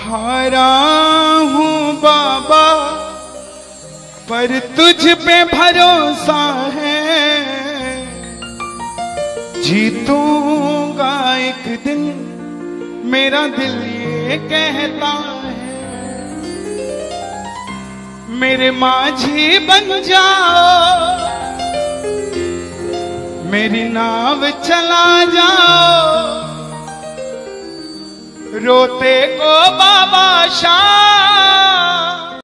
हारा हूँ बाबा पर तुझ पे भरोसा है, जीतूंगा एक दिन मेरा दिल ये कहता है। मेरे माझी बन जाओ, मेरी नाव चला जाओ, रोते को बाबा शाम